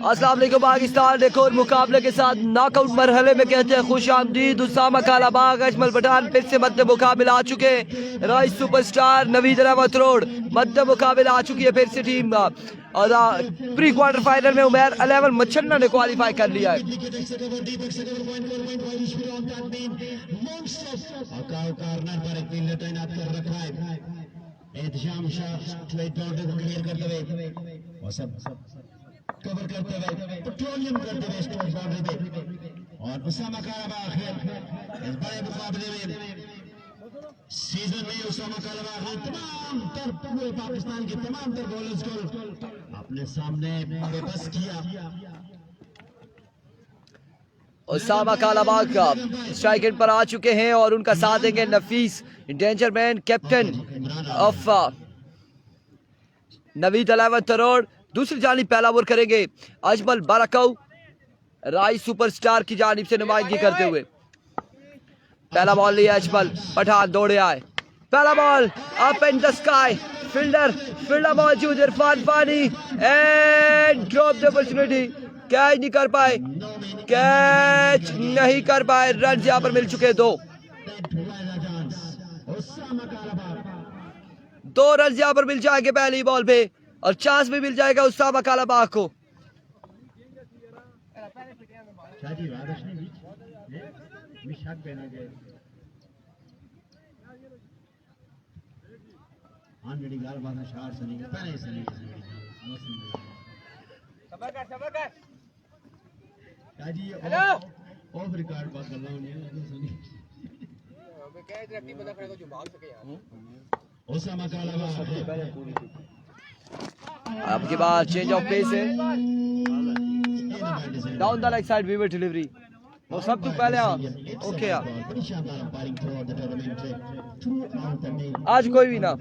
अस्सलाम वालेकुम पाकिस्तान। एक और मुकाबले के साथ नॉकआउट मरहले में कहते हैं खुश आमदीद। उसामा कालाबाग, अजमल पठान फिर से मद्दे मुकाबला आ चुके हैं। राइस सुपरस्टार नवीद रहमत रोड मद्दे मुकाबला आ चुकी है फिर से टीम। और प्री क्वार्टर फाइनल में उमैर 11 मच्छन्ना ने क्वालिफाई कर लिया है। कवर करते हुए पेट्रोलियम करते हुए स्टोर बाउंड्री पे और उसामा कालाबाग इस बड़े मुकाबले में सीजन में उसामा कालाबाग ने तमाम तर पूरे पाकिस्तान के तमाम तर बॉलर्स को अपने सामने बेबस किया। उसामा कालाबाग का स्ट्राइक एंड पर आ चुके हैं और उनका साथ देंगे Nafees danger man captain of Naveed 11 crore. दूसरी जानिब पहला ओवर करेंगे अजमल बाराकौ राइस सुपरस्टार की जानिब से नुमाइंदगी करते हुए। पहला बॉल लिया अजमल पठान, दौड़े आए, पहला ball up in the sky, fielder मौजूद Irfan Fani and drop the opportunity. Catch नहीं कर पाए, रन यहां पर मिल चुके दो रन यहां पर मिल जाएंगे पहली बॉल पे और चांस भी मिल जाएगा उसामा कालाबाग को। आपके बाद चेंज ऑफ पेस है, down the leg side weaver delivery वो सब तो पहले ओके यार। आज कोई भी ना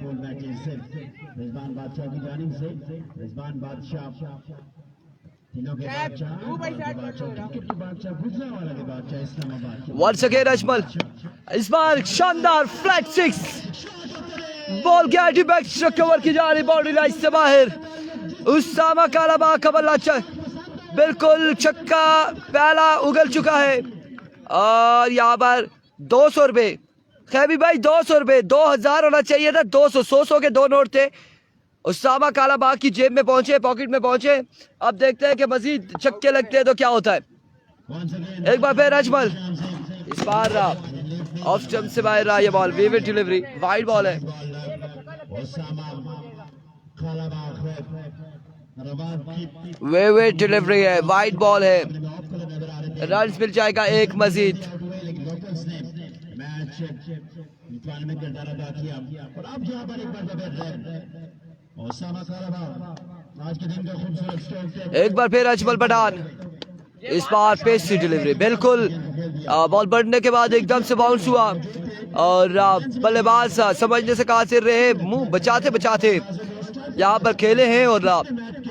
वंस अगेन अजमल, इस बार शानदार फ्लैट सिक्स, बॉल गया बैक कवर की जा रही बाउंड्री लाइन से बाहर। उसामा कालाबाग का बल्ला बिल्कुल छक्का पहला उगल चुका है और यहाँ पर 200 रुपए खैबी भाई 200 रुपए 2000 होना चाहिए था, 200 100 के दो नोट थे। उसामा कालाबाग की जेब में पहुंचे, पॉकेट में पहुंचे। अब देखते हैं कि मजीद छक्के लगते हैं तो क्या होता है। एक बार फिर अजमल, इस बार ऑफ स्टंप से बाहर रहा ये बॉल, वेवेट डिलीवरी, वाइड बॉल है। वेवेट डिलीवरी है, वाइड बॉल है, रन मिल जाएगा एक मजीद। एक बार फिर अजमल पठान, इस बार पेस से डिलीवरी, बिल्कुल बॉल बढ़ने के बाद एकदम से बाउंस हुआ और बल्लेबाज समझने से कासिर रहे, मुंह बचाते बचाते यहाँ पर खेले हैं और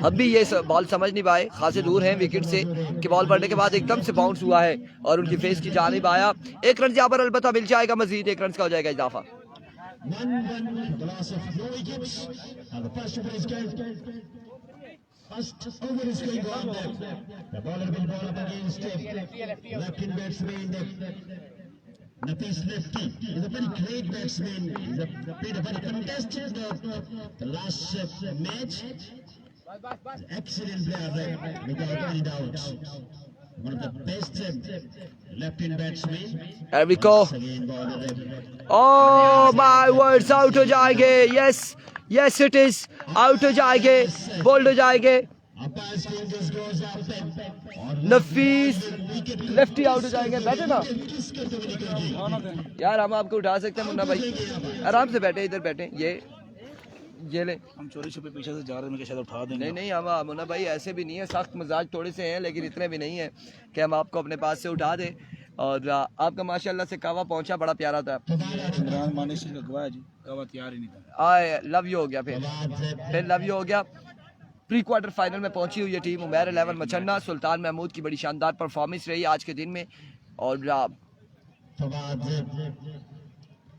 हम भी ये बॉल समझ नहीं पाए, खासे दूर हैं विकेट से कि बॉल बढ़ने के बाद एकदम से बाउंस हुआ है और उनकी फेस की जानिब आया। एक रन यहाँ पर अलबत्ता मिल जाएगा, मजीद एक रन का हो जाएगा इजाफा। First over is going on there. The bowler will bowl up against left-hand batsman. Nafis Lefty is a very great batsman. He's played a very contested the last match. Excellent player without any doubt. One of the best left-hand batsmen. There we go. Oh my words, out हो जाएंगे. Yes it is, out हो जाएंगे, bold हो जाएंगे। नफीस lefty out हो जाएंगे। बैठे ना यार, हम आपको उठा सकते हैं मुन्ना भाई, आराम से बैठे, इधर बैठे। ये ले, हम चोरी छुपे पीछे से जा रहे हैं, शायद उठा देंगे। नहीं हम मुन्ना भाई ऐसे भी नहीं है, सख्त मजाज थोड़े से हैं लेकिन इतने भी नहीं है कि हम आपको अपने पास से उठा दें। और आपका माशाल्लाह से कावा पहुंचा, बड़ा प्यारा था। इमरान मानिश का गवाह जी, कावा तैयार ही नहीं था। लव यू हो गया, फिर लव यू हो गया। प्री क्वार्टर फाइनल में पहुंची हुई है टीम। उमैर 11 मच्छन्ना, सुल्तान महमूद की बड़ी शानदार परफॉर्मेंस रही आज के दिन में और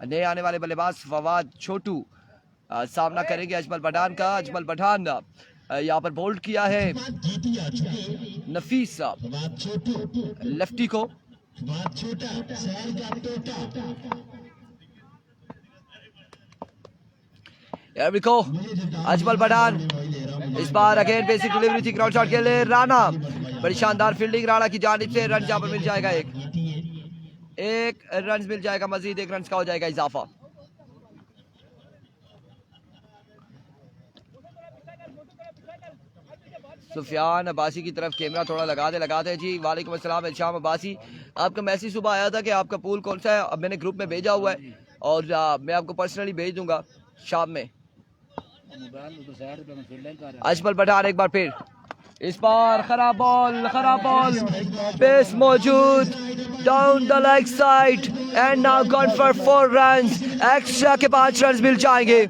नए आने वाले बल्लेबाज फवाद छोटू सामना करेंगे अजमल पठान का। अजमल पठान यहाँ पर बोल्ड किया है जीती आ चुकी नफीस बात छोटू लेफ्टी को। बात छोटा शहर का टोटा Here we go. Ajmal Pathan इस बार अगेन बेसिक डिलीवरी थी ग्राउंड शॉट के लिए। राणा बड़ी शानदार फील्डिंग राणा की जानिब से। रन यहाँ पर मिल जाएगा एक रन मिल जाएगा, मजीद एक रन का हो जाएगा इजाफा। सुफियान अब्बासी की तरफ कैमरा थोड़ा लगा दे जी। वालेकुम अस्सलाम इल्शाम अब्बासी, आपका मैसेज सुबह आया था कि आपका पूल कौन सा है, अब मैंने ग्रुप में भेजा हुआ है और मैं आपको पर्सनली भेज दूंगा शाम में। अजमल पठान एक बार फिर, इस बार खराब बॉल पेस मौजूद down the leg side and now gone for 4 runs. Extra के 5 रन मिल जाएंगे।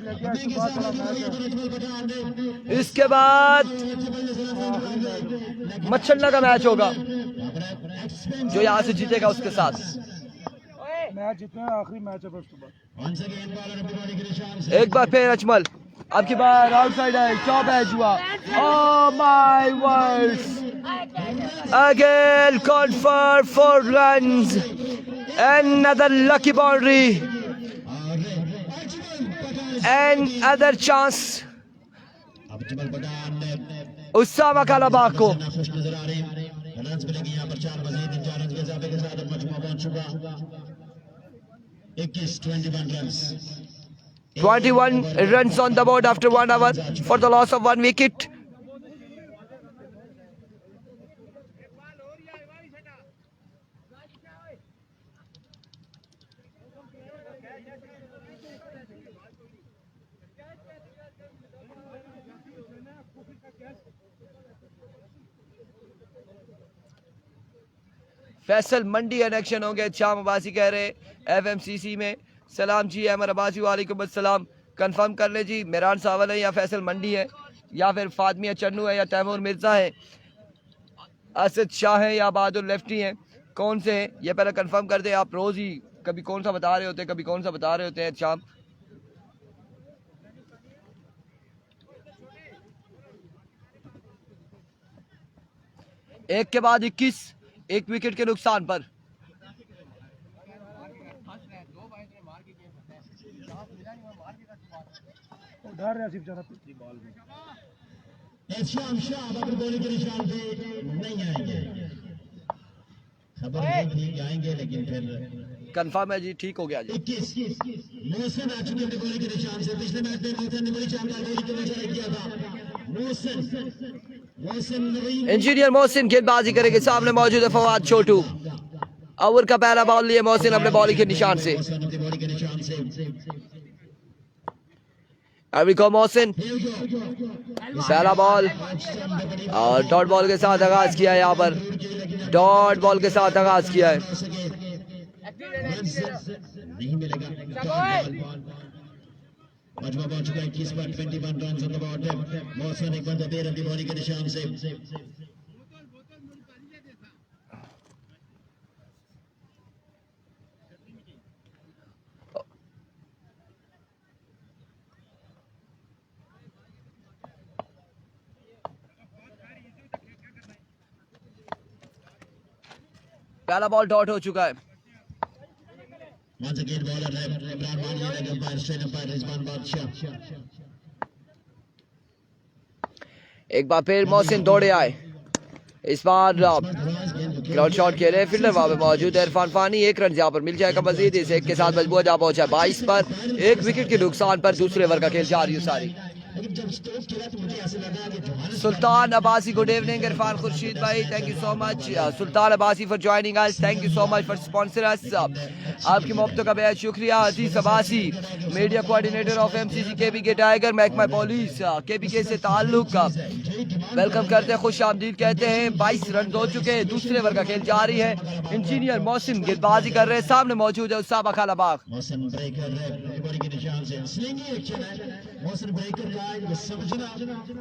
इसके बाद मच्छरना का मैच होगा, जो यहाँ से जीतेगा उसके साथ। मैच जितना आखिरी मैच है उसके बाद एक बार फिर अजमल, अब की बार आउटसाइड है, टॉप एज हुआ। Oh my words, again called for 4 runs, another lucky boundary and other chance Usama Kalabagh को। खुश नजर आ रहे हैं। रन्स मिलेंगे यहाँ पर 4 मजीद 4 रन के इजाफे के साथ मजमूआ पहुंच चुका 21 runs. 21 runs on the board after 1 hour for the loss of 1 wicket. Faisal Mandi election होंगे, शाम अब्बासी कह रहे एफएमसीसी में। सलाम जी अहमद अब्बासी, वालेकुम अस्सलाम। कंफर्म कर ले जी, मेरान सावल है या फैसल मंडी है या फिर फातमिया चन्नू है या तैमूर मिर्जा है, असद शाह है या बहादुर लेफ्टी हैं, कौन से हैं ये पहले कंफर्म कर दे। आप रोज़ ही कभी कौन सा बता रहे होते हैं, कभी कौन सा बता रहे होते हैं। शाम एक के बाद 21, 1 विकेट के नुकसान पर। डर रहा सिर्फ जरा पिछली बॉल में शाम शाह अगर बॉलिंग के निशान पे नहीं आएंगे, खबर नहीं आएंगे, लेकिन फिर कंफर्म है जी, ठीक हो गया जी। 21 मोहसिन आ चुके अपने बॉलिंग के निशान से। पिछले मैच में मोहसिन ने बड़ी शानदार बॉलिंग के निशान किया था। मोहसिन इंजीनियर मोहसिन गेंदबाजी करेंगे, सामने मौजूद है फवाद छोटू। ओवर का पहला बॉल लिए मोहसिन अपने बॉलिंग के निशान से। अभी को मोहसिन पहला बॉल और डॉट बॉल के साथ आगाज किया है। यहाँ पर डॉट बॉल के साथ आगाज किया है। नहीं मिलेगा। मजमूआ पहुंच चुका है 21 पर 21 run on the board. Mohsin एक बंदा बेर अपनी बॉलिंग के निशान से। पहला बॉल डॉट हो चुका है। Once again bowler है इमरान मानी, leg umpire straight umpire Rizwan बादशाह। एक बार फिर मोहसिन दौड़े आए, इस बार ग्राउंड शॉट खेले। फील्डर वहां पे मौजूद है इरफान फानी। 1 रन यहाँ पर मिल जाएगा मजीद। इस एक के साथ मजबूत जा पहुंचा 22 पर 1 विकेट के नुकसान पर। दूसरे ओवर का खेल जारी है सारी। Sultan Abbasi, good evening. इरफान खुर्शीद भाई, thank you so much. Sultan Abbasi for joining us, thank you so much for sponsor us. आपकी मोहब्बतों का बेहद शुक्रिया। Aziz Abbasi, media coordinator of MCC KBK tiger, महकमा पुलिस केबीके से ताल्लुक, वेलकम करते हैं, खुश आमदीद कहते हैं। 22 रन हो चुके हैं, दूसरे ओवर का खेल जारी है। इंजीनियर मोहसिन गेंदबाजी कर रहे हैं, सामने मौजूद है उसामा कालाबाग। मोहसिन ब्रेकर है बॉलिंग के निशान से। स्लिंगी एक्शन है मोहसिन ब्रेकर का, ये समझना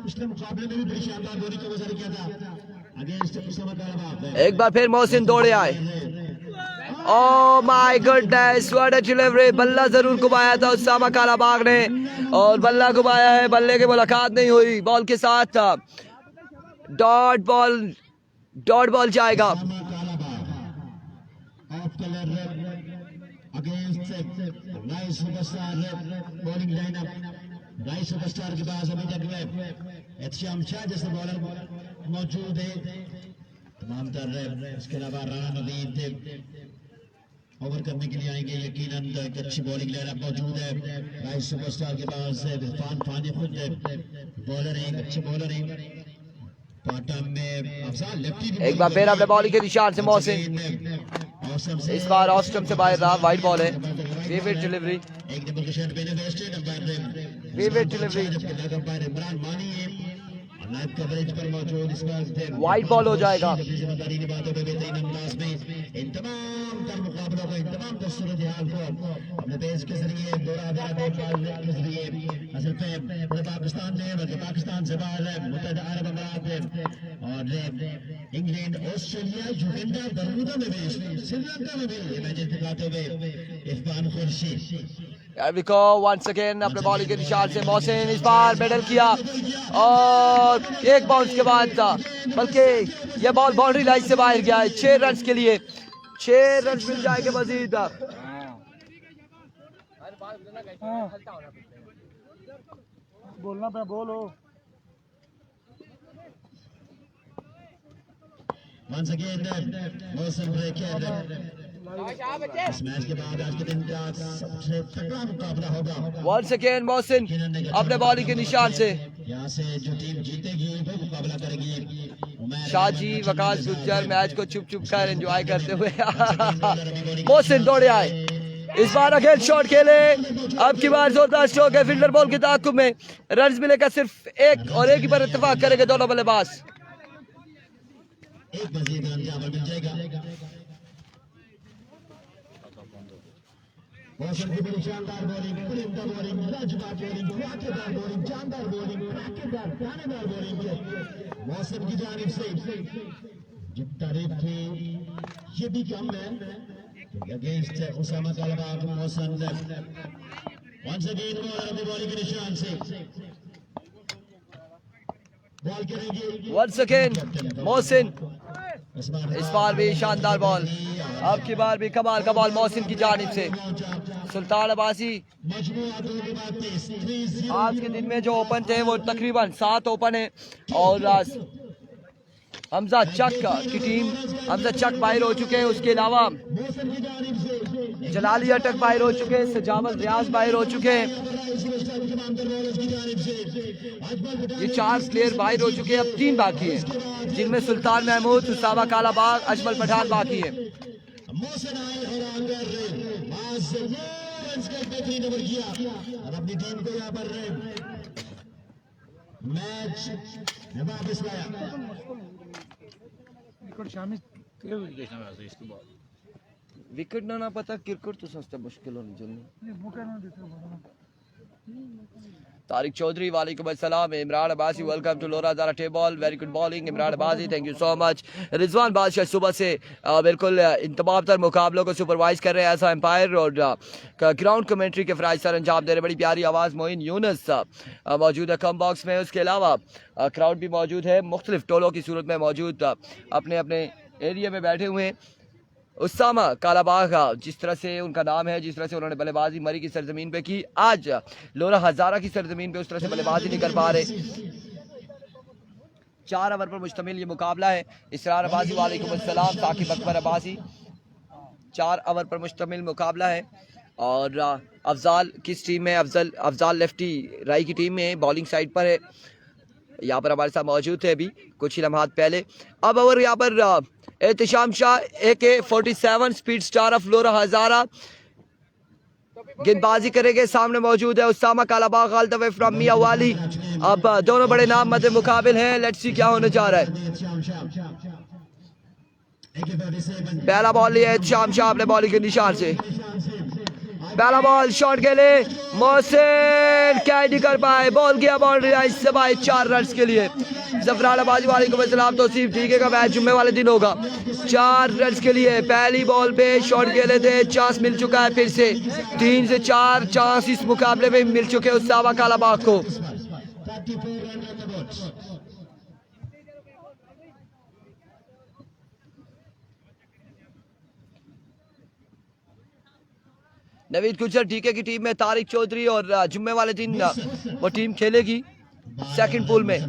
पिछले मुकाबले में भी बड़ी शानदार बॉलिंग का गुजारा किया था अगेंस्ट उसामा कालाबाग। एक बार फिर मोहसिन दौड़े आए oh my goodness, what a delivery. बल्ला जरूर घुमाया था उसामा कालाबाग ने, और बल्ला घुमाया है, बल्ले की मुलाकात नहीं हुई बॉल के साथ। डॉट बॉल जाएगा। सुपरस्टार के पास अभी तक एहतिशाम शाह जैसे बॉलर मौजूद है, तमाम तर इसके अलावा राना नवीद ओवर करने के लिए आएंगे। यकीनन एक अच्छी बॉलिंग लाइनअप मौजूद है राइस सुपरस्टार के पास। इरफान फानी खुद बॉलर है, अच्छे बॉलर है। एक बार फिर अपने बॉलिंग के निशान से मोहसिन, इस बार ऑस्ट्रम से बाहर रहा, वाइड बॉल है। Vivid delivery, vivid delivery, wide ball हो जाएगा। इन तमाम तर मुकाबलों को, इन तमाम सूरत हाल को अपने देश के जरिए के जरिए असल पे पूरे पाकिस्तान में, बल्कि पाकिस्तान से बाहर मुत्तहिदा अरब अमीरात में और इंग्लैंड, ऑस्ट्रेलिया, युगांडा, बरमूडा में भी, श्रीलंका में भी ये मैच दिखाते हुए Irfan Khurshid. Here we go once again, अपने बॉलिंग के निशान से मोहसिन इस बार मेडल किया, और एक बाउंस के बाद था, बल्कि यह बॉल बाउंड्री लाइन से बाहर गया है। 6 रन के लिए 6 रन मिल जाएंगे मजीद। बोलना पे बोलो। Once again, मौसम ब्रेक है। इस मैच के बाद आज के दिन का सबसे तगड़ा मुकाबला होगा। Once again मोहसिन अपने बॉलिंग के निशान से, यहाँ से जो टीम जीतेगी वो मुकाबला करेगी। शाहजी वकास गुज्जर मैच को चुप चुप कर एंजॉय करते हुए मोहसिन दौड़े आए। इस बार अगेन शॉट खेले, अब की बार जोरदार स्ट्रोक है। फील्डर बॉल के ताक़ुब में रन मिलेगा सिर्फ एक, और एक ही पर इत्तेफाक करेंगे दोनों बल्लेबाज। एक मजीद रन यहाँ पर मिल जाएगा। मौसम की बड़ी शानदार बॉलिंग, पुरिंदा बॉलिंग, लाजवाब बॉलिंग, धमाकेदार बॉलिंग, जानदार बॉलिंग, धमाकेदार जानेदार बॉलिंग है मौसम की जानिब से। जो तारीफ थी ये भी कम है अगेंस्ट उसामा कालाबाग। मौसम वंस अगेन बॉलर बॉलिंग के निशान से बॉल करेंगे। वंस अगेन मोहसिन, इस बार भी शानदार बॉल, अब की बार भी कमाल का बॉल मोहसिन की जानिब से। सुल्तान अब्बासी आज के दिन में जो ओपन थे वो तकरीबन 7 ओपन है, और हमजा चक की टीम, हमजा चक बाहर हो चुके हैं, उसके अलावा जलाली अटक बाहर हो चुके हैं, सजावल रियाज बाहर हो चुके हैं। ये 4 प्लेयर बाहर हो चुके हैं, अब 3 बाकी हैं, जिनमें सुल्तान महमूद, उसामा कालाबाग, अजमल पठान बाकी है। अपनी टीम को यहाँ पर मैच वापस लाया। विकेट ना पता क्रिकेट तो सस्ता मुश्किल होनी चाहिए। तारिक चौधरी वालेकुम अस्सलाम। इमरान अब्बासी वेलकम टू लोरा ज़ारा table, very good bowling Imran Abbasi, thank you so much. Rizwan Badshah सुबह से बिल्कुल इन तमाम तर मुकाबलों को सुपरवाइज कर रहे हैं ऐसा एम्पायर, और ग्राउंड कमेंट्री के फ़राइज़ सर अंजाम दे रहे। बड़ी प्यारी आवाज़ मोइन यूनुस मौजूद है कम बॉक्स में, उसके अलावा क्राउड भी मौजूद है, मुख्तलिफ टोलों की सूरत में मौजूद, अपने अपने एरिया में बैठे हुए हैं। उसामा कालाबाग जिस तरह से उनका नाम है, जिस तरह से उन्होंने बल्लेबाजी मरी की सरजमीन पे की, आज लोरा हजारा की सरजमीन पे उस तरह से बल्लेबाजी नहीं कर पा रहे। 4 ओवर पर मुश्तमिल ये मुकाबला है। इसरार अब्बासी वालेकुम अस्सलाम, साकिब अकबर अब्बासी, 4 ओवर पर मुश्तमिल मुकाबला है। और अफजाल किस टीम में? अफजाल लेफ्टी राई की टीम में बॉलिंग साइड पर है, यहाँ पर हमारे साथ मौजूद थे अभी कुछ ही लम्हात पहले। अब ओवर यहाँ पर Ehtisham Shah AK-47 speed star of Lora Hazara गेंदबाजी करेंगे। सामने मौजूद है Usama Kalabagh all the way from Mianwali. अब दोनों बड़े नाम मध्य मुकाबिल हैं, लेट्स सी क्या होने जा रहा है। पहला बॉल लिया एहतिशाम शाह अपने बॉलिंग के निशान से, पहला बॉल शॉट के लिए मोहसिन कैच नहीं कर पाए, बॉल गया बाउंड्री लाइन से बाहर 4 रन के लिए। जफरान आबादी वाले को सलाम तौसीफ, ठीक है का मैच जुम्मे वाले दिन होगा। 4 रन के लिए पहली बॉल पे शॉट खेले थे, चांस मिल चुका है फिर से 3 से 4 चांस इस मुकाबले में मिल चुके उसामा कालाबाग को। नवीद गुजर डीके की टीम में तारिक चौधरी और जुम्मे वाले दिन वो टीम खेलेगी सेकंड पूल में।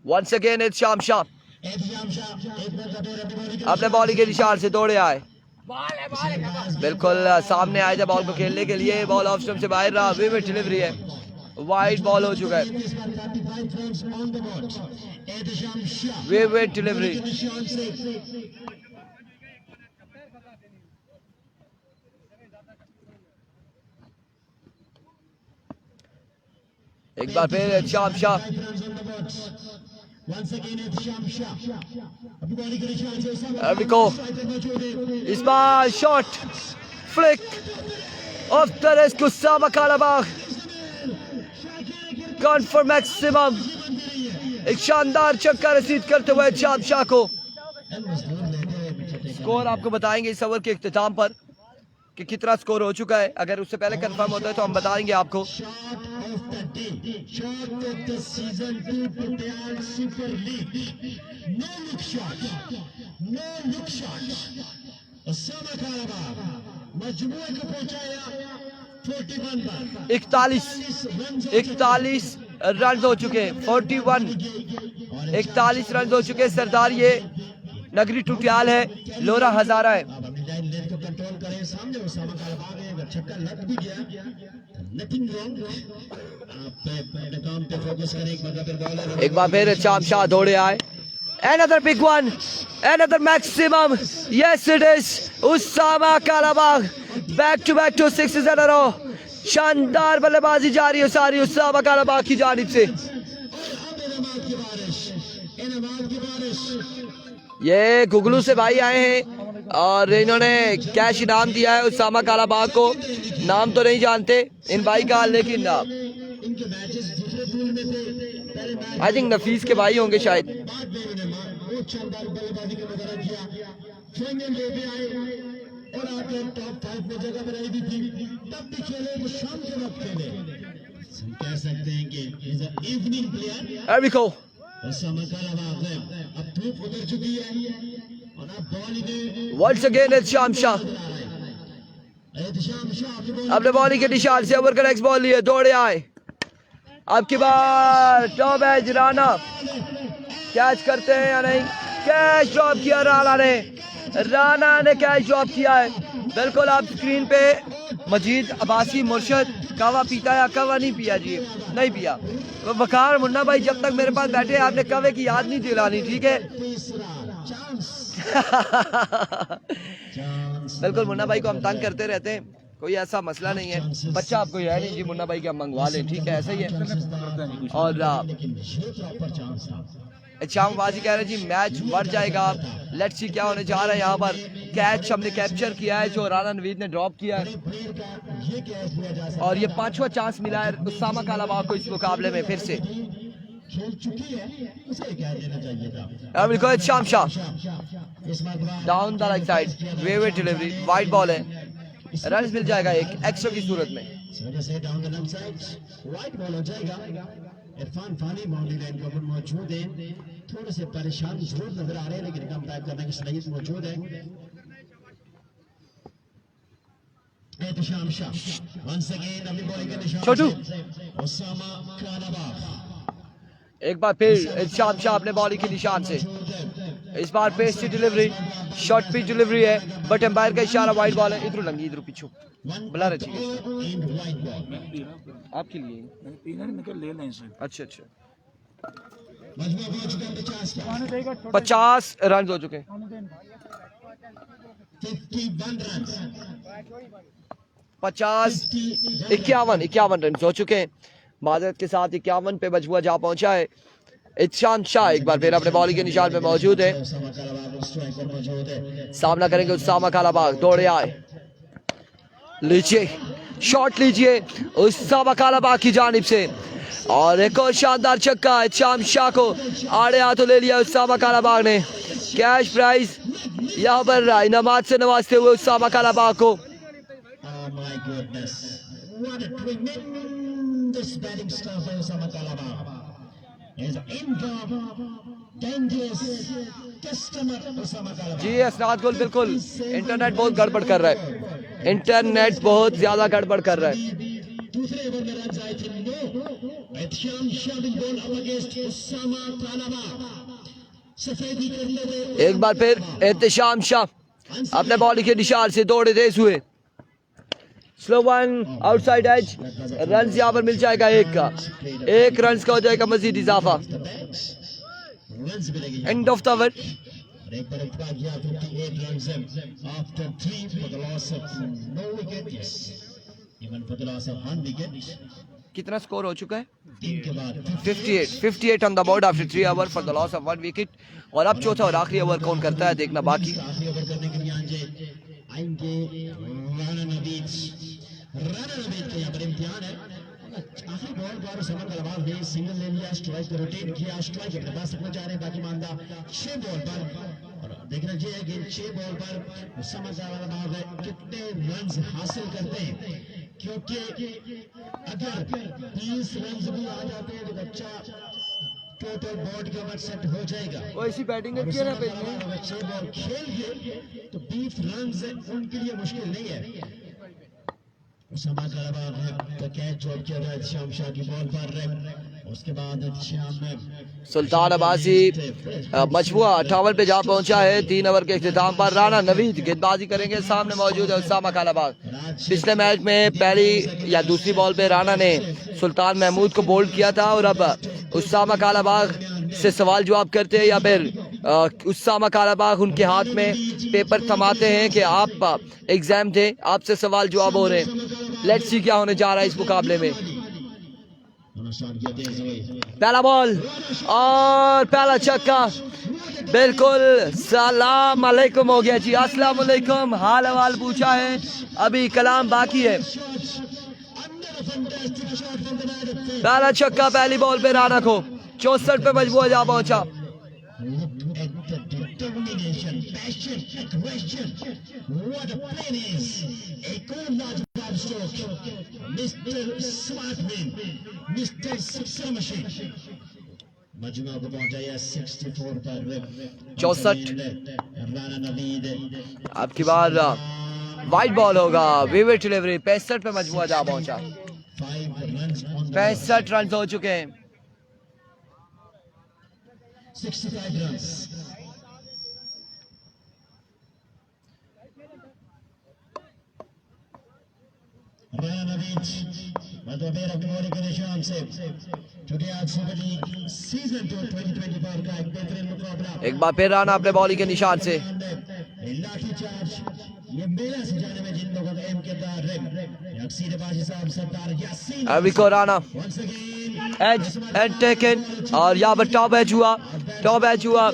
वंस अगेन इट्स शाम शाह अपने बॉलिंग के निशान से दौड़े आए, बिल्कुल सामने आए थे बॉल को खेलने के लिए, बॉल ऑफ स्टंप से बाहर रहा, विविड डिलीवरी है, वाइड बॉल हो चुका है, विविड डिलीवरी। एक बार फिर शाम शाह इस बार shot flick off the wrist Usama Kalabagh gone for maximum. एक शानदार छक्का रसीद करते हुए शाम शाह को। स्कोर आपको बताएंगे इस ओवर के इख्तिताम पर कि कितना स्कोर हो चुका है, अगर उससे पहले कंफर्म होता है तो हम बताएंगे आपको। इकतालीस रन हो चुके, 41 41 रन हो चुके। सरदार ये नगरी टुटियाल है, लोरा हजारा है। एक बार फिर शाम शाह दौड़े आए, another big one, another maximum, yes it is Usama Kalabagh back to back to 6 in a row। शानदार बल्लेबाजी जारी है सारी उसामा कालाबाग की जानिब से। ये गुगलू से भाई आए हैं और इन्होंने कैश इनाम दिया है उसामा कालाबाग को। नाम तो नहीं जानते इन भाई का, लेकिन आई थिंक नफीस के भाई होंगे शायद। Once again it's शाम शाह अपने बॉलिंग के निशान से ओवर का नेक्स्ट बॉल लिए दौड़े आए। अब की बार टॉप एज राना कैच करते हैं या नहीं, कैच ड्रॉप किया राना ने कैच ड्रॉप किया है। बिल्कुल आप स्क्रीन पे मजीद अब्बासी मुर्शद कहवा पीता है, कहवा नहीं पिया जी, नहीं पिया। वकार मुन्ना भाई जब तक मेरे पास बैठे आपने कहवे की याद नहीं दिलानी, ठीक है। बिल्कुल मुन्ना भाई को हम तंग करते रहते हैं, कोई ऐसा मसला नहीं है। बच्चा आपको है नहीं जी, मुन्ना भाई के हम मंगवा लें, ठीक है, ऐसा ही है। और शामबाजी कह रहे हैं जी मैच बढ़ जाएगा, लेट्स सी क्या होने जा रहा है। यहाँ पर कैच हमने कैप्चर किया है जो राना नवीद ने ड्रॉप किया है, और ये 5वां चांस मिला है उसामा कालाबाग को इस मुकाबले में फिर से। Sham Shah down the right side, वेवे डिलीवरी, वाइड बॉल है, रन मिल जाएगा एक एक्स्ट्रा की सूरत में। इरफान फानी बाउंड्री लाइन के ऊपर मौजूद है, थोड़े से परेशान जरूर नजर आ रहे हैं, लेकिन कम टाइप करने की सलाहियत मौजूद है। एहतशाम शाह वंस अगेन अपनी बॉलिंग के निशान छोटू उसामा कालाबाग एक बार फिर शाम शाह अपने बॉलिंग के निशान से। इस बार पेस की डिलीवरी, शॉर्ट पिच डिलीवरी है, बट एम्पायर का इशारा वाइड बॉल है। इधर लंगी, इधर पीछू बुला रही है आपके लिए। अच्छा 50 रन हो चुके, 51 रन हो चुके हैं। माजरत के साथ 51 पे बजबुआ जा पहुंचा है। इत्शाम शाह एक बार फिर अपने बॉलिंग के निशान पे मौजूद है। उसामा कालाबाग स्ट्राइकर मौजूद है। सामना करेंगे उसामा कालाबाग, दौड़े आए, लीजिए शॉट लीजिए उसामा कालाबाग की जानिब से, और एक और शानदार छक्का इत्शाम शाह को आड़े हाथों ले लिया उसामा कालाबाग ने। कैश प्राइज यहाँ पर इनामात से नवाजते हुए उसामा कालाबाग को। Oh my goodness. What a tremendous batting start by Osama Kalaba. He's in-form, dangerous customer Osama Kalaba. जी असनाद गुल, बिल्कुल इंटरनेट बहुत गड़बड़ कर रहा है, इंटरनेट बहुत ज्यादा गड़बड़ कर रहा है। दूसरे ओवर में रन आए थे 9। Ehtisham Shah will ball up against Osama Kalabagh. सफेदी करते हुए एक बार फिर इत्शाम शाह अपने बॉलिंग के निशान से दौड़े तेज हुए। Slow one outside edge, run यहाँ पर मिल जाएगा एक का, एक रन का हो जाएगा मजीद इजाफा। रन्स मिलेंगे। End of the over. एक पर इत्फाक किया 58 runs after 3 for the loss of no wicket. Yes, even for the loss of 1 wicket. कितना स्कोर हो चुका है? 3 के बाद 58 on the board after 3 over for the loss of 1 wicket. और अब चौथा और आखिरी ओवर कौन करता है देखना बाकी। आखिरी ओवर करने के लिए आएंगे राना नवीद का यहाँ पर इम्तिहान है। आखिरी बॉल पर उसामा कालाबाग ने सिंगल ले लिया, स्ट्राइक को रोटेट किया, स्ट्राइक अपने पास रखना चाह रहे हैं बाकी मानदा 6 बॉल पर। और देखना चाहिए कि 6 बॉल पर उसामा कालाबाग कितने रन्स हासिल करते हैं, क्योंकि अगर 30 रन्स भी आ जाते हैं तो बच्चा टोटल बोर्ड के ऊपर सेट हो जाएगा। वो ऐसी बैटिंग और उसामा कालाबाग अगर 6 बॉल खेल गए तो 20 रन्स उनके लिए मुश्किल नहीं है। उसामा कालाबाग का कैच ड्रॉप किया था इत्शाम शाह की बॉल पर। उसके बाद इत्शाम में सुल्तान अब्बासी मजमुआ 58 पे जा पहुंचा है 3 ओवर के इख्तिताम पर। राना नवीद गेंदबाजी करेंगे, सामने मौजूद है उसामा कालाबाग। पिछले मैच में पहली या दूसरी बॉल पे राना ने सुल्तान महमूद को बोल्ड किया था, और अब उसामा कालाबाग से सवाल जवाब करते हैं या फिर उसामा कालाबाग उनके हाथ में पेपर थमाते हैं कि आप एग्जाम थे, आपसे सवाल जवाब हो रहे हैं। लेट्स सी क्या होने जा रहा है इस मुकाबले में। पहला बॉल और पहला छक्का, बिल्कुल सलाम अलैकुम हो गया जी, अस्सलाम अलैकुम, हाल अहवाल पूछा है, अभी कलाम बाकी है। पहला छक्का पहली बॉल पे राना को 64 पे मजबूर जा पहुंचा। determination, passion, aggression. What a play it is. A cool large stroke. Mr. Smartman, Mr. Sixer Machine. मजमा को पहुंचाया 64 पर 64। राना नवीद अब की बार वाइड बॉल होगा, विविड डिलीवरी 65 पे मजबूर जा पहुंचा। 65 रन हो चुके हैं। 65 runs. राना नवीद मधुबेर अकबरी के निशान से चूंकि आज सुपर लीग सीजन 2 2024 का एक बेहतरीन मुकाबला। एक बार फिर राना अपने बॉलिंग के निशान से। लाठी चार्ज ये मेला सजाने में जिन लोगों का अहम किरदार है अक्सीर बाजी साहब सरदार यासीन अविको Rana once again edge and taken, और यहाँ पर टॉप एज हुआ, टॉप एज हुआ,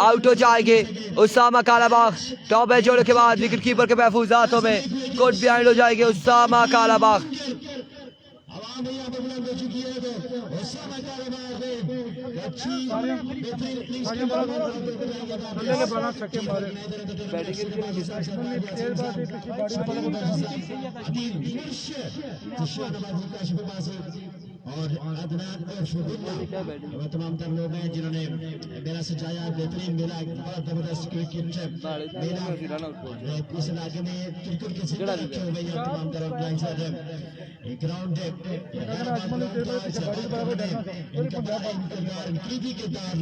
आउट हो जाएंगे उसामा कालाबाग। टॉप एज होने के बाद विकेट कीपर के महफूज हाथों में कोट बिहाइंड हो जाएंगे उसामा कालाबाग। आवाम यहाँ पर बुलंद हो चुकी है तो उसामा कालाबाग अच्छी बेहतरीन बना छक्के मारे और अदनान और शुभुल्ला तमाम तर लोग हैं जिन्होंने मेला सजाया। बेहतरीन मेला, बहुत जबरदस्त क्रिकेट मेला इस इलाके में क्रिकेट की जिंदा रखे हुए हैं तमाम तर ऑर्गेनाइजर। ग्राउंड इनकी किरदार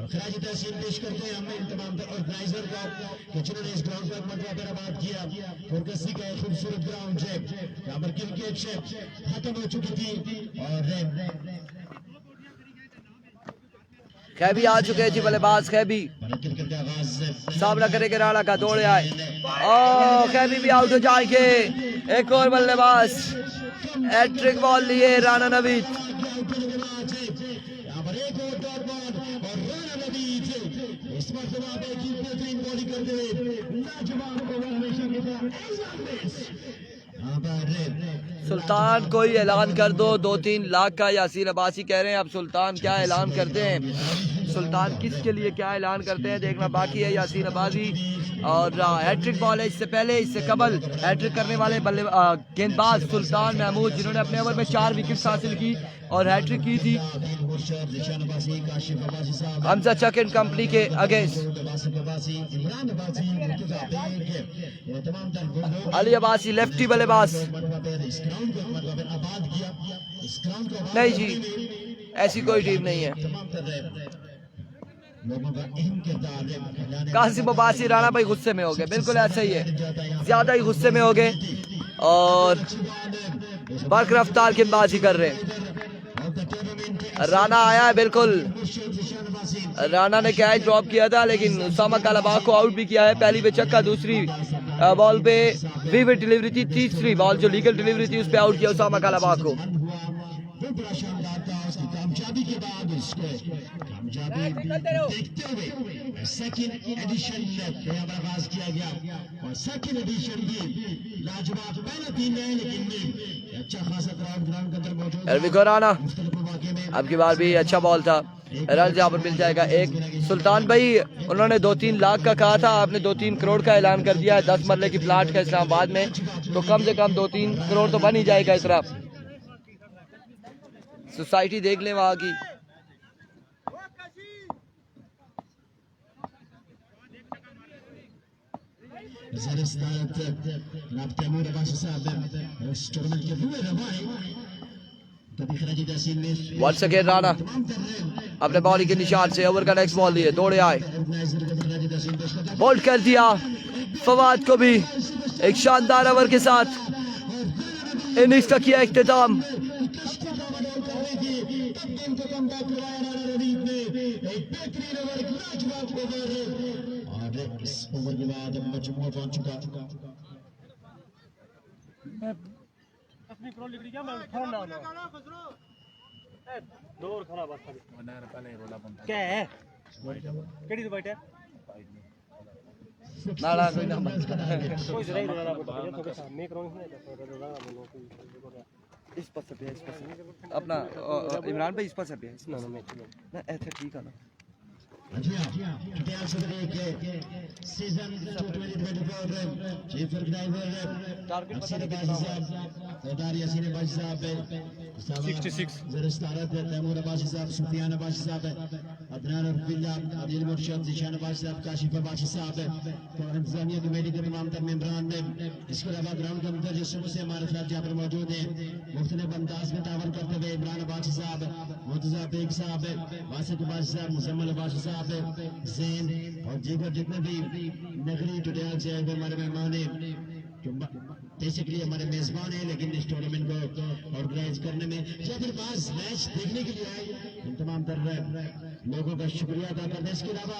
खराज तहसीन पेश करते हैं हमें तमाम ऑर्गेनाइजर को जिन्होंने इस ग्राउंड पर मरतबा बर्बाद किया। फुरकसी का एक खूबसूरत ग्राउंड है जहाँ पर क्रिकेट खत्म हो चुकी थी और खैबी आ चुके हैं जी, बल्लेबाज खैबी क्रिकेट का आगाज सामना करेंगे राणा का, दौड़े आए और खैबी भी आउट हो जाएंगे। एक और बल्लेबाज हैट्रिक बॉल लिए राणा नवीद। यहाँ पर एक और डॉट बॉल जवाब है कि बेहतरीन बॉलिंग करते हुए लाजवाब ओवर हमेशा की तरह यहाँ पर सुल्तान कोई ऐलान कर दो, 2-3 लाख का यासीर अब्बासी कह रहे हैं। अब सुल्तान क्या ऐलान करते हैं, सुल्तान किसके लिए क्या ऐलान करते हैं देखना बाकी है। यासीर अब्बासी और हैट्रिक बॉल है, इससे पहले इससे कबल हैट्रिक करने वाले गेंदबाज सुल्तान महमूद, जिन्होंने अपने ओवर में 4 विकेट्स हासिल की और हैट्रिक की थी हमजा चक एंड कंपनी के अगेंस्ट। अली अब्बासी लेफ्टी बल्लेबाज, नहीं जी ऐसी कोई टीम नहीं है। कासिम अब्बासी राणा भाई गुस्से में हो गए, बिल्कुल ऐसा ही है, ज्यादा ही गुस्से में हो गए और बर्क रफ्तार गेंदबाजी कर रहे हैं। राणा आया है, बिल्कुल राणा ने कैच ड्रॉप किया था लेकिन उसामा कालाबाग को आउट भी किया है। पहली पे छक्का, दूसरी बॉल पे विविड डिलीवरी थी, तीसरी बॉल जो लीगल डिलीवरी थी उस पे आउट किया उसामा कालाबाग को। कामयाबी के बाद उसको कामयाबी देखते हुए सेकंड एडिशन में आगाज किया गया और सेकंड एडिशन भी लाजवाब पहले 3 रहे लेकिन अच्छा खासा ग्राउंड के अंदर मौजूद है। एरविको राणा अब की बार भी अच्छा बॉल था, रन यहाँ पर मिल जाएगा एक। सुल्तान भाई उन्होंने 2-3 लाख का कहा था, आपने 2-3 करोड़ का ऐलान कर दिया है। 10 मरले की प्लाट का इस्लामाबाद में, तो कम से कम 2-3 करोड़ तो बन ही जाएगा। इस तरह सोसाइटी देख लें वहां की। वंस अगेन राणा अपने बॉलिंग के निशान से ओवर का नेक्स्ट बॉल लिए, दौड़े आए, बोल्ड कर दिया फवाद को भी एक शानदार ओवर के साथ इनिंग्स का किया इख्तिताम। इस ओवर के बाद मजमूआ पहुंच चुका। अपनी करोड़ लिख दिया मैं फोन ना दो और खराब बात खाली पहले रोला बंद क्या है केडी तो बैठे ना ना कोई ना कोई जरा ही रोला बंद तो के सामने करोड़ नहीं है तो रोला बोलो इस पर से इस पर से अपना इमरान भाई इस पर से ना मैच ना ऐसे ठीक है ना। Season 2024 chief driver Yasin Abbasi साहब 66 जरस्तारत तैमूर अब्बासी साहब, सुफियान अब्बासी साहब, अदनान रफील्ला, आदिल मुर्शद, जिशान अब्बासी साहब, काशिफ अब्बासी साहब, तो इंतजामिया कमेटी के तमाम तर मेंबरान ने, इसके अलावा ग्राउंड के अंदर जो सुबह से हमारे साथ यहाँ पर मौजूद हैं, मुख्तलिफ अंदाज में तावन करते हुए इमरान अब्बासी साहब, मुर्तजा बेग साहब, वासिफ अब्बासी साहब, मुजम्मल अब्बासी साहब, ज़ैन और दीगर जितने भी नगरी टुडियाल से आए हमारे मेहमान हैं, बेसिकली हमारे मेजबान हैं, लेकिन इस टूर्नामेंट को ऑर्गेनाइज करने में या फिर पास मैच देखने के लिए आए इन तमाम तर लोगों का शुक्रिया अदा करते हैं। इसके अलावा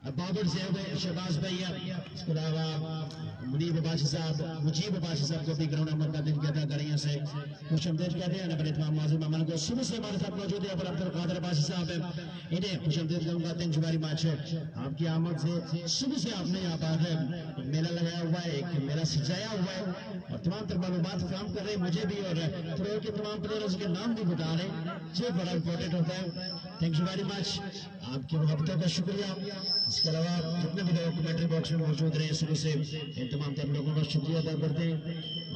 बाबर साहब, शहबाज भैया, इसके अलावा मुनीब अब्बासी साहब, मुजीब अब्बासी साहब को भी ग्राउंड नंबर का दिन कहता है यहाँ से खुश आमदीद कहते हैं। अपने तमाम माज़ूम मेहमान को सुबह से हमारे साथ मौजूद है पर अब्दुल कादिर अब्बासी साहब है, इन्हें खुश आमदीद कहूँगा। दिन जुबारी मैच है आपकी आमद से सुबह से आपने यहाँ पर मेला लगाया हुआ है, एक मेला सजाया हुआ है और तमाम तर मालूमात काम कर रहे हैं मुझे भी और फ्लोर के तमाम प्लेयर्स के नाम भी बता रहे हैं, जो बड़ा इंपॉर्टेंट होता है। थैंक यू वेरी मच, आपके मोहब्बतों का शुक्रिया। इसके अलावा जितने भी लोग कमेंट्री बॉक्स में मौजूद रहे शुरू से इन तमाम तर लोगों का शुक्रिया अदा करते हैं।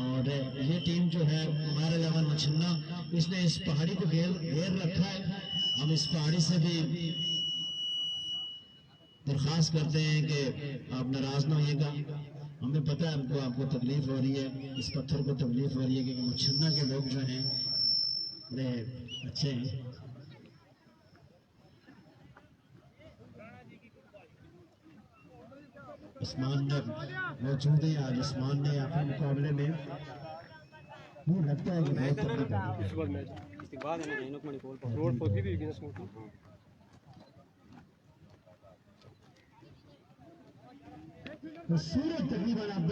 और ये टीम जो है हमारे 11 मछन्ना, इसने इस पहाड़ी को घेर रखा है। हम इस पहाड़ी से भी दरख्वास्त करते हैं कि आप नाराज ना होइएगा, हमें पता है आपको तकलीफ हो रही है, इस पत्थर को तकलीफ हो रही है क्योंकि मछन्ना के लोग जो हैं बड़े अच्छे हैं। उस्मान मौजूद है आज, उस्मान ने आखिरी मुकाबले में मुझे लगता है कि बहुत सूरज तकरीबन अब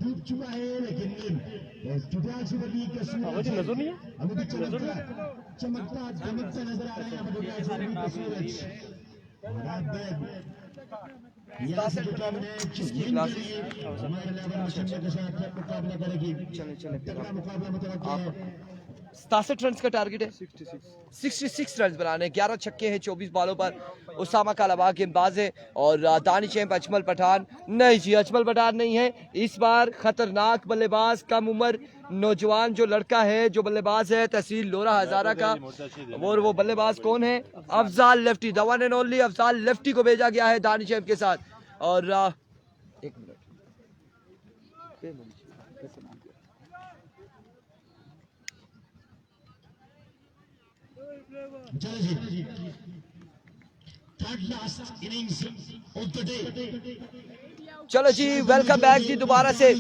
डूब चुका है, लेकिन टुटियाल सुपर लीग का सूरज नजर नहीं है अभी भी चमकता धमकता नजर आ रहा है। यहाँ पर टुटियाल सुपर लीग का सूरज और अब यहाँ से किसकी क्लासेस हमारे लेवल के साथ मुकाबला करेगी। चले चले तगड़ा मुकाबला मुतवक्किल है। 67 रन का टारगेट है, 66 रन बनाने, 11 छक्के हैं 24 बॉलों पर। उसामा कालाबाग गेंदबाज है और दानी चैंप अजमल पठान नहीं जी, अजमल पठान नहीं है इस बार। खतरनाक बल्लेबाज, कम उम्र नौजवान जो लड़का है, जो बल्लेबाज है तहसील लोरा हजारा का, और वो बल्लेबाज कौन है? Afzal lefty, the one and only Afzal lefty को भेजा गया है दानी चैंप के साथ। और एक मिनट, चलो जी, third last innings of the day. चलो जी, वेलकम बैक जी दोबारा से।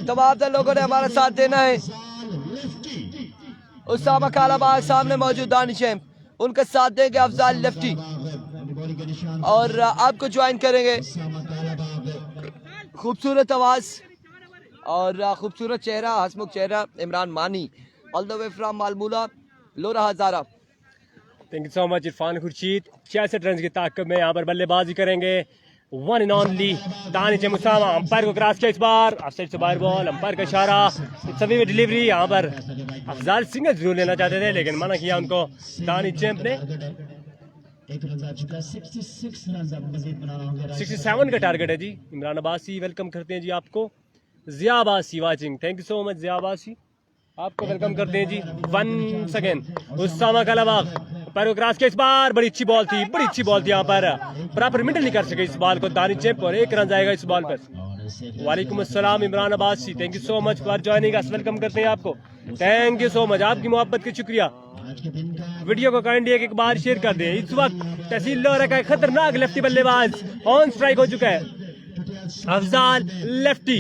तमाम लोगों ने हमारा साथ देना है। उसामा कालाबाग सामने मौजूद दानी चैंप, उनका साथ देंगे अफजाल लेफ्टी और आपको ज्वाइन करेंगे। खूबसूरत आवाज और खूबसूरत चेहरा, हसमुख चेहरा, Imran Mani all the way from Malmula Lora Hazara. Thank you so much Irfan Khurshid. 66 run की ताकत में यहाँ पर बल्लेबाजी करेंगे one and only Danish Musama. Umpire को क्रॉस किया इस बार, ऑफसाइड से बाहर बॉल, अंपायर का इशारा, सभी में डिलीवरी। यहाँ पर अफजाल सिंह जरूर लेना चाहते थे लेकिन मना किया उनको दानिश चैंप ने। 67 का टारगेट है जी। इमरान अब्बासी वेलकम करते हैं जी आपको। Zia Abbasi watching, thank you so much Zia Abbasi, आपको वेलकम करते हैं जी वंस अगेन। उसामा कालाबाग पर क्रॉस के इस बार, बड़ी अच्छी बॉल थी, बड़ी अच्छी बॉल थी। यहाँ पर प्रॉपर मिडल नहीं कर सके इस बॉल को दानिश चैंप और 1 रन जाएगा इस बॉल पर। वालेकुम अस्सलाम Imran Abbasi, thank you so much for joining us, welcome करते हैं आपको। थैंक यू सो मच, आपकी मोहब्बत का शुक्रिया। वीडियो को काइंडली एक बार शेयर कर दें। इस वक्त तहसील लोरा का एक खतरनाक लेफ्टी बल्लेबाज ऑन स्ट्राइक हो चुका है, अफजाल लेफ्टी।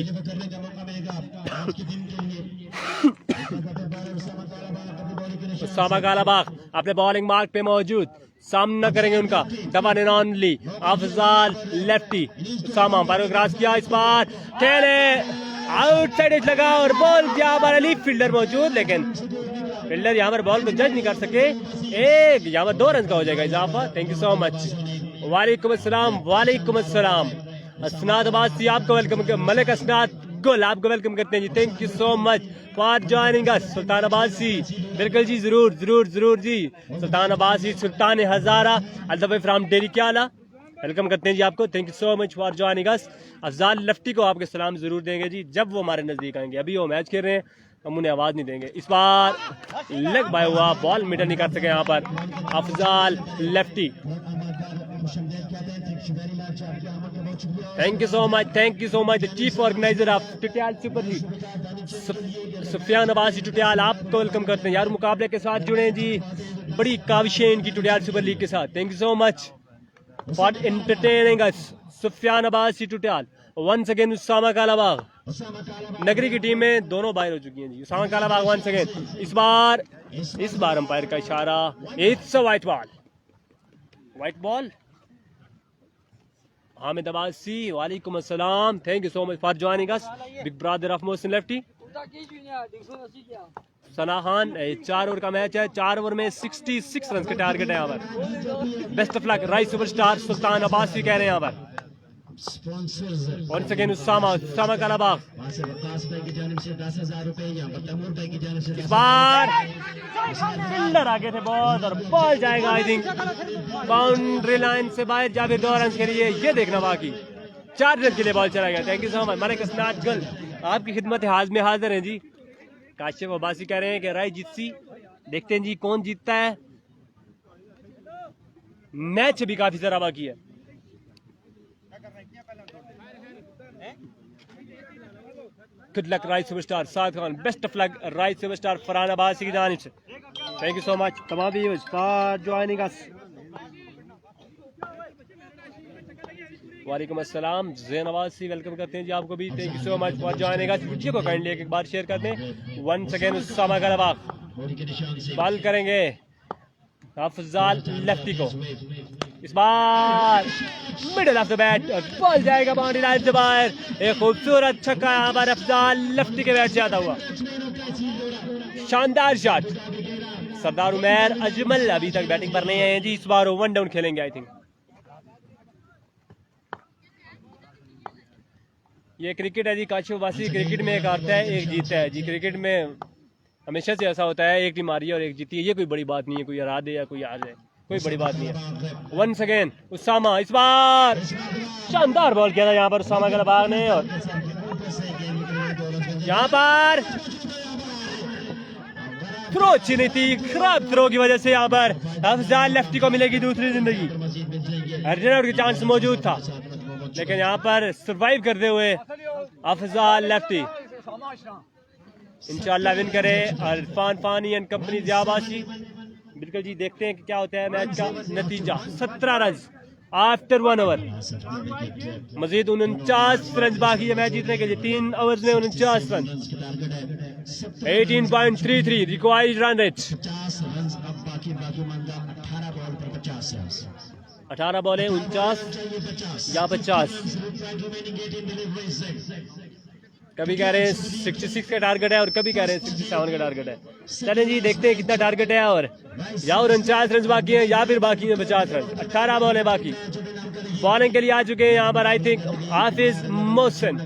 उसामा कालाबाग अपने बॉलिंग मार्क पे मौजूद, सामना करेंगे उनका the one and only Afzal lefty. Usama पर क्रॉस किया इस बार, खेले आउटसाइड एज लगा और बॉल यहाँ पर अली फील्डर मौजूद, लेकिन फील्डर यहाँ पर बॉल को जज नहीं कर सके। एक यहाँ पर 2 रन का हो जाएगा इजाफा। Thank you so much. वालेकुम अस्सलाम, वालेकुम अस्सलाम। असनाद अब्बासी आपको वेलकम, मलिक असनाद गुल आपको वेलकम करते हैं जी। Thank you so much for joining us. Sultan Abbasi, बिल्कुल जी, जरूर जरूर जरूर जी। Sultan Abbasi, Sultan Hazara all the way from Deri Kyala, welcome करते हैं जी आपको। Thank you so much for joining us. Afzal lefty को आपके सलाम जरूर देंगे जी जब वो हमारे नजदीक आएंगे। अभी वो मैच खेल रहे हैं, हम उन्हें आवाज नहीं देंगे। इस बार लेग बाय हुआ, बॉल मिडल नहीं कर सके यहाँ पर Afzal lefty. Thank you so much, thank you so much chief organiser of Tutiyal super league Sufiyan Abbasi Tutiyal, आपको वेलकम करते हैं यार। मुकाबले के साथ जुड़े जी, बड़ी काविशें इनकी टुटियाल सुपर लीग के साथ। Thank you so much for entertaining us. Sufiyan Abbasi Tutiyal once again. Usama Kalabagh, नगरी की टीम में दोनों बाहर हो चुकी हैं जी। उसामा कालाबाग वंस अगेन, इस बार अंपायर का इशारा, it's a wide ball, wide ball. Hamid Abbasi, वालेकुम अस्सलाम, thank you so much for joining us, big brother of Mohsin lefty. Sana Khan, 4 over का मैच है, 4 ओवर में 66 रन का टारगेट है यहाँ पर। बेस्ट ऑफ लक राइस सुपरस्टार सुल्तान अब्बासी कह रहे हैं यहाँ पर। Once again उसामा कालाबाग, इस बार फील्डर आगे थे बहुत और बॉल जाएगा आई थिंक बाउंड्री लाइन से बाहर, जावेद 2 रन के लिए, ये देखना बाकी 4 रन के लिए बॉल चला गया। Thank you so much Malik Asnad Gul, आपकी खिदमत हाज में हाजिर हैं जी। काशिफ अब्बासी कह रहे हैं कि राय जीत सी, देखते हैं जी कौन जीतता है। मैच भी काफी सारा बाकी है। Good luck right superstar Saad Khan, best of luck right superstar Farhan Abbasi की जानिब से। थैंक यू सो मच तमाम व्यूअर्स फॉर ज्वाइनिंग अस। वालेकुम अस्सलाम ज़ैन अब्बासी, वेलकम करते हैं जी आपको भी। Thank you so much for joining us. Video को काइंडली एक बार शेयर करते हैं। Once again Usama Kalabagh ball करेंगे अफजाल लेफ्टी को, इस बार middle of the bat, ball जाएगा बाउंड्री लाइन से बाहर। एक खूबसूरत छक्का यहाँ पर अफजाल लेफ्टी के बैट से आता हुआ, शानदार शॉट। सरदार उमर अजमल अभी तक बैटिंग पर नहीं आए हैं जी, इस बार 1 डाउन खेलेंगे आई थिंक। ये क्रिकेट है जी, काशिफ वासी। क्रिकेट में एक हारता है एक जीतता है जी। क्रिकेट में हमेशा से ऐसा होता है, एक टीम हारी है और एक जीती है। ये कोई बड़ी बात नहीं है, कोई हरा दे या कोई हार जाए, कोई बड़ी बात नहीं है। वंस अगेन उसामा, इस बार शानदार बॉल किया था यहाँ पर उसामा गलबाग ने, और यहाँ पर थ्रो अच्छी नहीं थी, खराब थ्रो की वजह से यहाँ पर अफजाल लेफ्टी को मिलेगी दूसरी जिंदगी। रन आउट का चांस मौजूद था, लेकिन यहाँ पर सरवाइव करते हुए अफजाल लेफ्टी इंशाल्लाह विन करे। और इरफान फानी एंड कंपनी ज़ियाबाशी। बिल्कुल जी, देखते हैं कि क्या होता है मैच का नतीजा। 17 रन आफ्टर 1 ओवर, मजीद 49 रन बाकी है मैच जीतने के लिए। 3 ओवर में 49 run, 18.33 required run rate. 18 ball है, 49 या 50। कभी कह रहे हैं 66 का टारगेट है और कभी कह रहे हैं 67 का टारगेट है। चलें जी, देखते हैं कितना टारगेट है, और या 49 रन बाकी हैं या फिर बाकी हैं 50 रन। 18 बॉल है बाकी। बॉलिंग के लिए आ चुके हैं यहाँ पर आई थिंक हाफिज मोहसिन।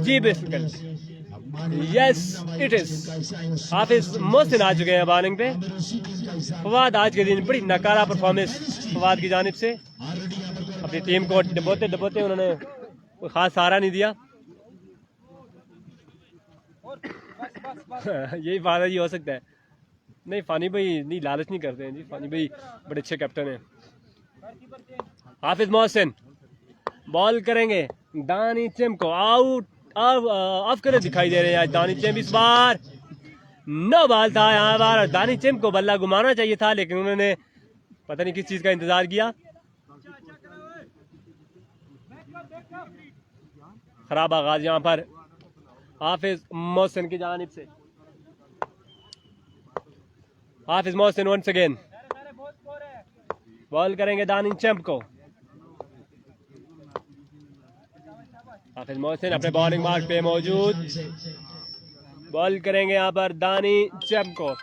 जी बिल्कुल, यस इट इज हाफिज मोहसिन आ चुके हैं बॉलिंग पे। फवाद आज के दिन बड़ी नकारा परफॉर्मेंस फवाद की जानिब से। अपनी टीम को डबोते डबोते उन्होंने कोई खास सहारा नहीं दिया। यही फायदा जी हो सकता है। नहीं, फानी भाई नहीं लालच नहीं करते हैं जी, फानी भाई बड़े अच्छे कैप्टन हैं। हाफिज मोहसिन बॉल करेंगे दानी चेम को, आउट ऑफ करे दिखाई दे रहे हैं आज दानी चेम। इस बार 9 बॉल था यहाँ पर, दानी चेम को बल्ला घुमाना चाहिए था, लेकिन उन्होंने पता नहीं किस चीज का इंतजार किया। खराब आगाज यहाँ पर हाफिज मोहसिन की जानिब से। हाफिज मोहसिन वंस अगेन बॉल करेंगे दानी चैंप को। हाफिज मोहसिन अपने बॉलिंग मार्क पे मौजूद, बॉल करेंगे यहाँ पर दानी चैंप को।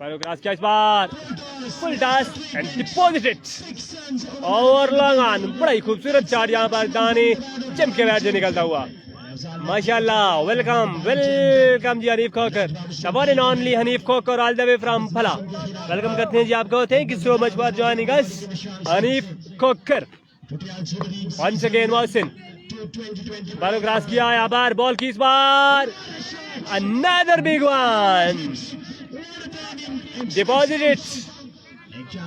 क्रॉस किया इस बार, full toss and deposited over long on. बड़ा ही खूबसूरत शॉट यहाँ पर दानी चैंप के बैट से निकलता हुआ। माशाल्लाह, welcome welcome ji Hanif Khokhar, the one and only Hanif Khokhar all the way from फला। वेलकम करते हैं जी आपको, thank you so much for joining us Hanif Khokhar. Once again Mohsin ball cross किया यहाँ पर, बॉल की इस बार अनदर बिग वन डिपॉजिटेड।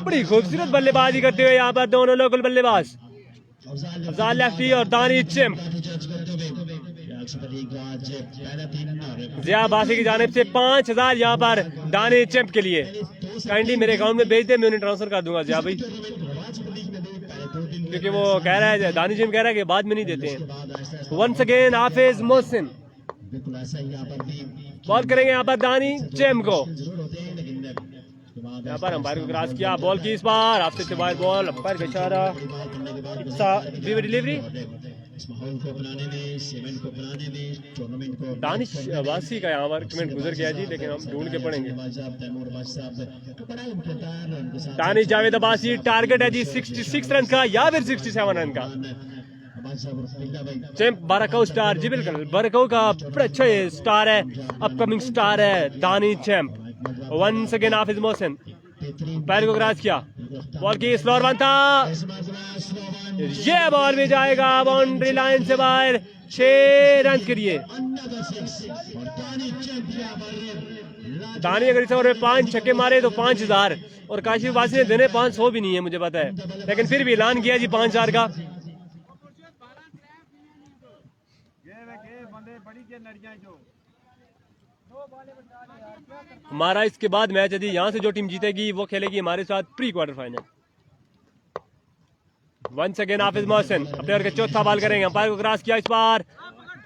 बड़ी खूबसूरत बल्लेबाजी करते हुए यहाँ पर दोनों लोकल बल्लेबाज अफजाल लेफ्टी और दानी चैंप। जिया बासी की जानिब से 5000 यहाँ पर दानी चैंप के लिए। काइंडली मेरे अकाउंट में भेज दे, मैं उन्हें ट्रांसफर कर दूंगा जिया भाई, क्योंकि वो कह रहा है, दानी चैंप कह रहा है कि बाद में नहीं देते हैं। Once again Hafiz Mohsin ball करेंगे यहाँ पर दानी चैंप को। यहाँ पर अंपायर को क्रॉस किया, बॉल की इस बार आपसे से बाहर बॉल, अंपायर का इशारा, डिलीवरी। दानिश वासी का यहाँ पर कमेंट गुजर गया जी, लेकिन हम ढूंढ के पढ़ेंगे। दानिश जावेद अब्बासी, टारगेट है जी 66 रन का या फिर 67 रन का। चैंप बारकाऊ स्टार, जी बिल्कुल बारकाऊ का बड़ा अच्छा स्टार है, अपकमिंग स्टार है दानी champ. Once again Hafiz Mohsin पैर को क्रॉस किया, बॉल की स्लोअर वन था, ये बॉल भी जाएगा बाउंड्री लाइन से बाहर। 6 रन के लिए दानी अगर इस ओवर में 5 छक्के मारे तो 5000, और काशिफ वासी ने देने 500 भी नहीं है मुझे पता है, लेकिन फिर भी ऐलान किया जी 5000 का। हमारा इसके बाद मैच यदि यहाँ से जो टीम जीतेगी वो खेलेगी हमारे साथ pre quarter final. Once again Hafiz Mohsin अपने ओवर के चौथा बॉल करेंगे, अंपायर को क्रॉस किया इस बार,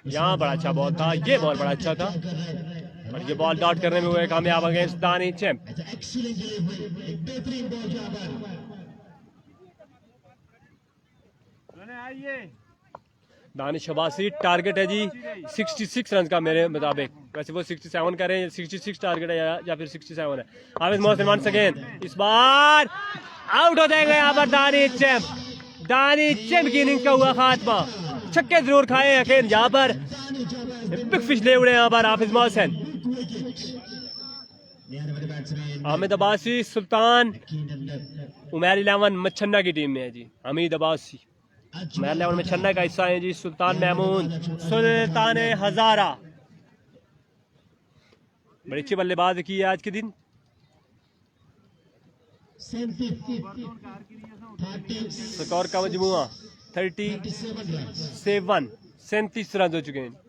यहाँ बड़ा अच्छा बॉल था, ये बॉल बड़ा अच्छा था, और ये बॉल डॉट करने में हुए कामयाब अगेंस्ट दानी चैंप। दानिश शबासी, टारगेट है जी 66 रन का मेरे मुताबिक, वैसे वो 67 कर रहे हैं, 66 टारगेट है या फिर 67 है। हाफिज मोहसिन वंस अगेन इस बार आउट हो जाएगा यहाँ पर दानी चैंप। दानी चैंप की इनिंग्स का हुआ खात्मा, छक्के जरूर खाए हैं अखेर यहाँ पर बिग फिश ले उड़े यहाँ पर हाफिज मोहसिन हामिद अब्बासी सुल्तान उमैर 11 मच्छन्ना की टीम में है जी हमीद अब्बासी उमैर 11 मच्छन्ना का हिस्सा है जी सुल्तान महमूद सुल्तान हजारा बड़ी अच्छी बल्लेबाज की है आज के दिन स्कोर का मजमुआ 37 रन हो चुके हैं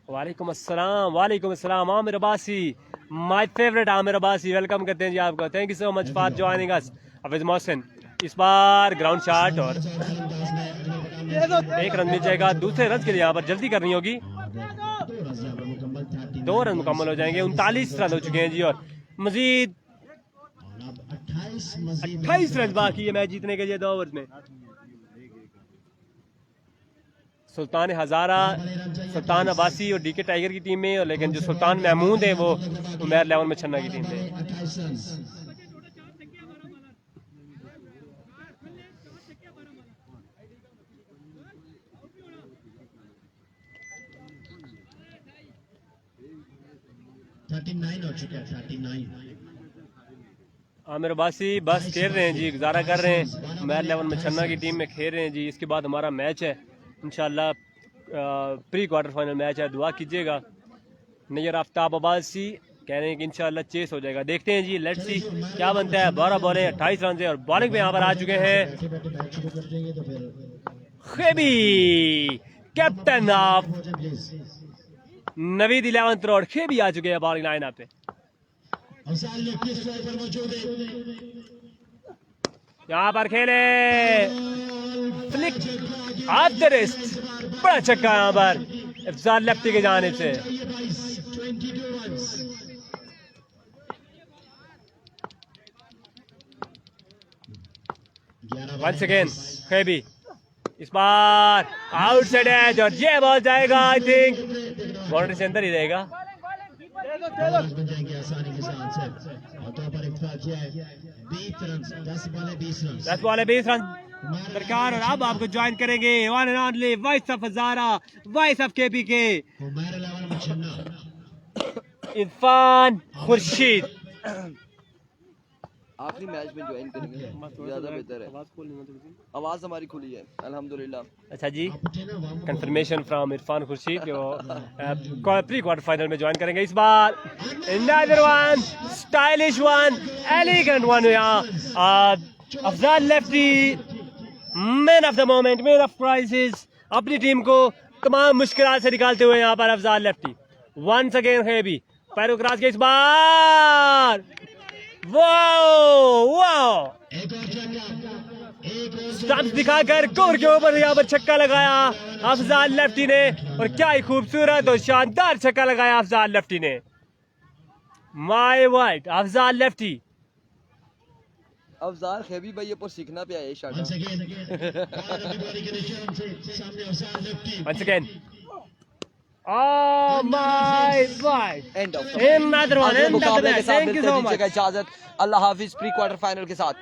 वालेकुम अस्सलाम Aamir Abbasi my favourite Aamir Abbasi welcome करते हैं जी आपका thank you so much for joining us Hafiz Mohsin इस बार ग्राउंड शॉट और 1 रन मिल जाएगा दूसरे रन के लिए यहाँ पर जल्दी करनी होगी 2 रन मुकम्मल हो जाएंगे 39 रन हो चुके हैं जी और मजीद 28 रन बाकी है मैच जीतने के लिए 2 ओवर में सुल्तान हजारा सुल्तान अब्बासी और डीके टाइगर की टीम में और लेकिन जो सुल्तान महमूद है वो उमैर 11 में छन्ना की टीम में 39 हो चुका है 39 आमिर अब्बासी बस खेल रहे हैं जी गुजारा कर रहे हैं उमैर 11 में छन्ना की टीम में खेल रहे हैं जी इसके बाद हमारा मैच है इंशाल्लाह प्री क्वार्टर फाइनल मैच है दुआ कीजिएगा नैयर आफ्ताब अब्बासी कह रहे हैं कि इंशाल्लाह चेस हो जाएगा देखते हैं जी लेट्स सी क्या बनता है 12 बॉलें 28 रन से और बॉलिंग पे यहाँ पर आ चुके हैं खेबी कैप्टन ऑफ नवीद 11 रोड खेबी आ चुके हैं बॉलिंग लाइन पे यहाँ पर खेले फ्लिक ऑफ द रिस्ट बड़ा छक्का यहाँ पर अफजाल लेफ्टी की जानिब से वंस अगेन खेबी इस बार आउटसाइड एज और ये बॉल जाएगा आई थिंक बाउंड्री से अंदर ही रहेगा बन जाएंगे आसानी के साथ से और तो पर इत्तेफाक किया है 20 रन 10 बॉले 20 रन सरकार और अब आपको ज्वाइन करेंगे one and only voice of Hazara voice of KPK Umair 11 में छन्ना इरफान खुर्शीद आखिरी मैच में ज्वाइन करेंगे ज्यादा बेहतर है आवाज हमारी खुली है अल्हम्दुलिल्लाह अच्छा जी कंफर्मेशन फ्रॉम इरफान खुर्शीद जो प्री क्वार्टर फाइनल में ज्वाइन करेंगे इस बार another one stylish one elegant one Afzal lefty man of the moment man of crisis अपनी टीम को तमाम मुश्किलात से निकालते हुए यहाँ पर Afzal lefty once again heavy पैरों क्रॉस के इस बार स्टंप्स दिखाकर कोर के ऊपर यहाँ पर छक्का लगाया अफजाल लेफ्टी ने और क्या ही खूबसूरत और शानदार छक्का लगाया अफजाल लेफ्टी ने my white Afzal lefty Afzal खेबी भाई पर सीखना पे आए shot once again oh my god end of another one मुकाबले के साथ thank you so much इजाजत अल्लाह हाफिज प्री क्वार्टर फाइनल के साथ